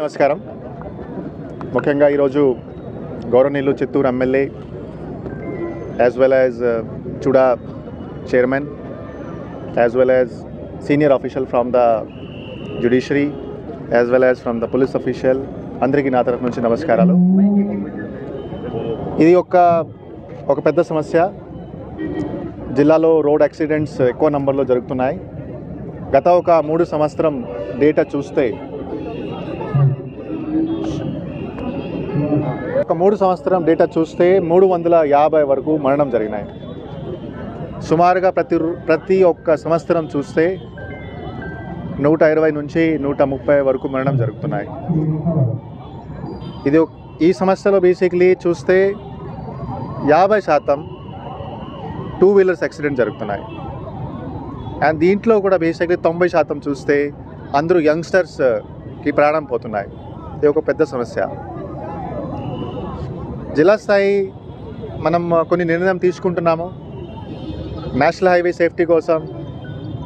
నమస్కారం. ముఖ్యంగా ఈరోజు గౌరవనీయులు Chittoor MLA as well as CUDA chairman as well as senior official from the judiciary as well as from the police official అందరికీ నా తరఫు నుంచి నమస్కారాలు. ఇది ఒక పెద్ద సమస్య. జిల్లాలో రోడ్ యాక్సిడెంట్స్ ఎక్కువ నంబర్లో జరుగుతున్నాయి. గత ఒక 3 సంవత్సరం డేటా చూస్తే 350 వరకు మరణం జరిగినాయి. సుమారుగా ప్రతి ఒక్క సంవత్సరం చూస్తే 120 నుంచి 130 వరకు మరణం జరుగుతున్నాయి. ఈ సమస్యలో బేసిక్లీ చూస్తే 50% 2 వీలర్స్ యాక్సిడెంట్ జరుగుతున్నాయి. అండ్ దీంట్లో కూడా బేసిక్లీ 90% చూస్తే అందరూ యంగ్స్టర్స్కి ప్రాణం పోతున్నాయి. ఇది ఒక పెద్ద సమస్య. జిల్లా స్థాయి మనం కొన్ని నిర్ణయం తీసుకుంటున్నాము. నేషనల్ హైవే సేఫ్టీ కోసం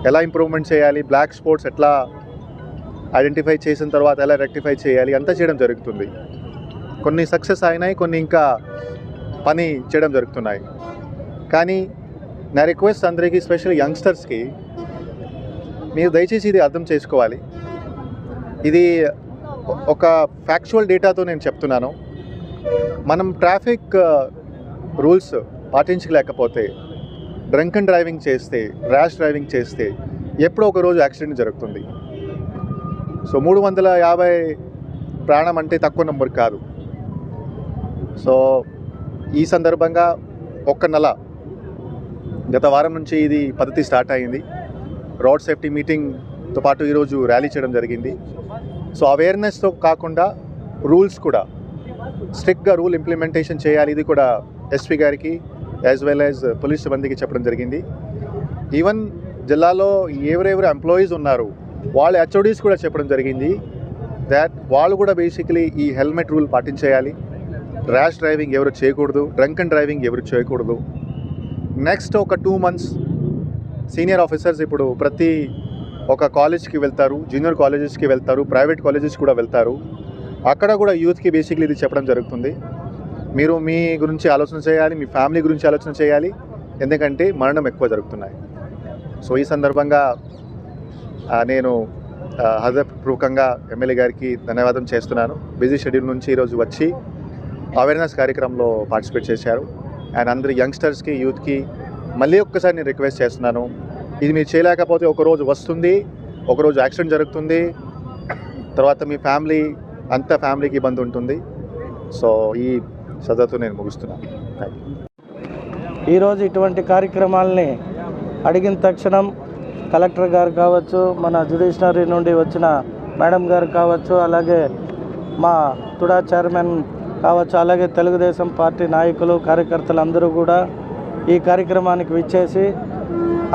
ఎలా ఇంప్రూవ్మెంట్ చేయాలి, బ్లాక్ స్పాట్స్ ఎట్లా ఐడెంటిఫై చేసిన తర్వాత ఎలా రెక్టిఫై చేయాలి అంతా చేయడం జరుగుతుంది. కొన్ని సక్సెస్ అయినాయి, కొన్ని ఇంకా పని చేయడం జరుగుతున్నాయి. కానీ నా రిక్వెస్ట్ అందరికీ, స్పెషల్ యంగ్స్టర్స్కి, మీరు దయచేసి ఇది అర్థం చేసుకోవాలి. ఇది ఒక ఫ్యాక్చువల్ డేటాతో నేను చెప్తున్నాను. మనం ట్రాఫిక్ రూల్స్ పాటించలేకపోతే, డ్రంక్ అండ్ డ్రైవింగ్ చేస్తే, ర్యాష్ డ్రైవింగ్ చేస్తే ఎప్పుడో ఒక రోజు యాక్సిడెంట్ జరుగుతుంది. సో 350 ప్రాణం అంటే తక్కువ నెంబర్ కాదు. సో ఈ సందర్భంగా ఒక్క నెల గత వారం నుంచి ఇది పద్ధతి స్టార్ట్ అయింది. రోడ్ సేఫ్టీ మీటింగ్తో పాటు ఈరోజు ర్యాలీ చేయడం జరిగింది. సో అవేర్నెస్తో కాకుండా రూల్స్ కూడా స్ట్రిక్ట్గా రూల్ ఇంప్లిమెంటేషన్ చేయాలి. ఇది కూడా ఎస్పీ గారికి యాజ్ వెల్ యాజ్ పోలీస్ సిబ్బందికి చెప్పడం జరిగింది. ఈవెన్ జిల్లాలో ఎవరెవరు ఎంప్లాయీస్ ఉన్నారు వాళ్ళ హెచ్ఓడీస్ కూడా చెప్పడం జరిగింది దాట్ వాళ్ళు కూడా బేసికలీ ఈ హెల్మెట్ రూల్ పాటించేయాలి. ర్యాష్ డ్రైవింగ్ ఎవరు చేయకూడదు, డ్రంక్ అండ్ డ్రైవింగ్ ఎవరు చేయకూడదు. నెక్స్ట్ ఒక 2 months సీనియర్ ఆఫీసర్స్ ఇప్పుడు ప్రతి ఒక కాలేజ్కి వెళ్తారు, జూనియర్ కాలేజెస్కి వెళ్తారు, ప్రైవేట్ కాలేజెస్ కూడా వెళ్తారు. అక్కడ కూడా యూత్కి బేసిక్లీ ఇది చెప్పడం జరుగుతుంది. మీరు మీ గురించి ఆలోచన చేయాలి, మీ ఫ్యామిలీ గురించి ఆలోచన చేయాలి, ఎందుకంటే మరణం ఎక్కువ జరుగుతున్నాయి. సో ఈ సందర్భంగా నేను హృదయపూర్వకంగా ఎమ్మెల్యే గారికి ధన్యవాదం చేస్తున్నాను. బిజీ షెడ్యూల్ నుంచి ఈరోజు వచ్చి అవేర్నెస్ కార్యక్రమంలో పార్టిసిపేట్ చేశారు. అండ్ అందరి యంగ్స్టర్స్కి, యూత్కి మళ్ళీ ఒక్కసారి నేను రిక్వెస్ట్ చేస్తున్నాను, ఇది మీరు చేయలేకపోతే ఒకరోజు వస్తుంది, ఒకరోజు యాక్సిడెంట్ జరుగుతుంది, తర్వాత మీ ఫ్యామిలీకి ఇబ్బంది ఉంటుంది. సో ఈ సదతో నేను ముగిస్తున్నాను. ఈరోజు ఇటువంటి కార్యక్రమాలని అడిగిన తక్షణం కలెక్టర్ గారు కావచ్చు, మన జ్యుడిషియరీ నుండి వచ్చిన మేడం గారు కావచ్చు, అలాగే మా తుడా చైర్మన్ కావచ్చు, అలాగే తెలుగుదేశం పార్టీ నాయకులు, కార్యకర్తలు అందరూ కూడా ఈ కార్యక్రమానికి విచ్చేసి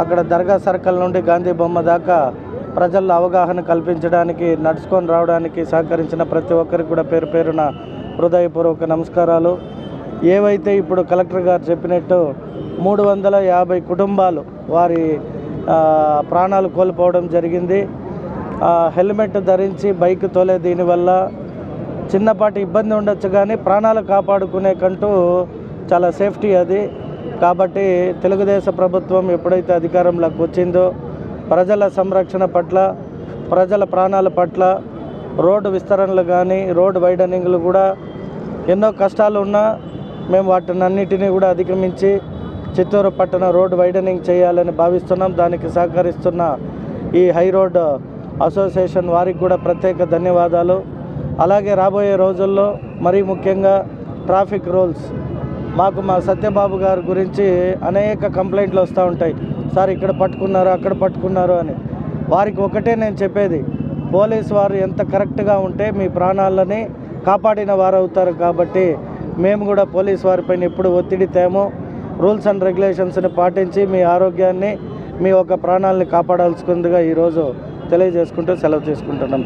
అక్కడ దర్గా సర్కిల్ నుండి గాంధీ బొమ్మ దాకా ప్రజల్లో అవగాహన కల్పించడానికి, నడుచుకొని రావడానికి సహకరించిన ప్రతి ఒక్కరికి కూడా పేరు పేరున హృదయపూర్వక నమస్కారాలు. ఏవైతే ఇప్పుడు కలెక్టర్ గారు చెప్పినట్టు 350 కుటుంబాలు వారి ప్రాణాలు కోల్పోవడం జరిగింది. హెల్మెట్ ధరించి బైక్ తోలే దీనివల్ల చిన్నపాటి ఇబ్బంది ఉండొచ్చు, కానీ ప్రాణాలు కాపాడుకునే కంటూ చాలా సేఫ్టీ అది. కాబట్టి తెలుగుదేశం ప్రభుత్వం ఎప్పుడైతే అధికారంలోకి వచ్చిందో ప్రజల సంరక్షణ పట్ల, ప్రజల ప్రాణాల పట్ల రోడ్డు విస్తరణలు కానీ, రోడ్డు వైడనింగ్లు కూడా ఎన్నో కష్టాలు ఉన్నా మేము వాటినన్నిటినీ కూడా అధిగమించి చిత్తూరు పట్టణ రోడ్డు వైడనింగ్ చేయాలని భావిస్తున్నాం. దానికి సహకరిస్తున్న ఈ హై రోడ్ అసోసియేషన్ వారికి కూడా ప్రత్యేక ధన్యవాదాలు. అలాగే రాబోయే రోజుల్లో మరీ ముఖ్యంగా ట్రాఫిక్ రూల్స్, మాకు మా సత్యబాబు గారి గురించి అనేక కంప్లైంట్లు వస్తూ ఉంటాయి, సార్ ఇక్కడ పట్టుకున్నారు, అక్కడ పట్టుకున్నారు అని. వారికి ఒకటే నేను చెప్పేది, పోలీసు వారు ఎంత కరెక్ట్గా ఉంటే మీ ప్రాణాలని కాపాడిన వారు అవుతారు. కాబట్టి మేము కూడా పోలీసు వారిపైన ఎప్పుడు ఒత్తిడి తేమో, రూల్స్ అండ్ రెగ్యులేషన్స్ని పాటించి మీ ఆరోగ్యాన్ని, మీ యొక్క ప్రాణాలని కాపాడాల్సిందిగా ఈరోజు తెలియజేసుకుంటూ సెలవు తీసుకుంటున్నాం.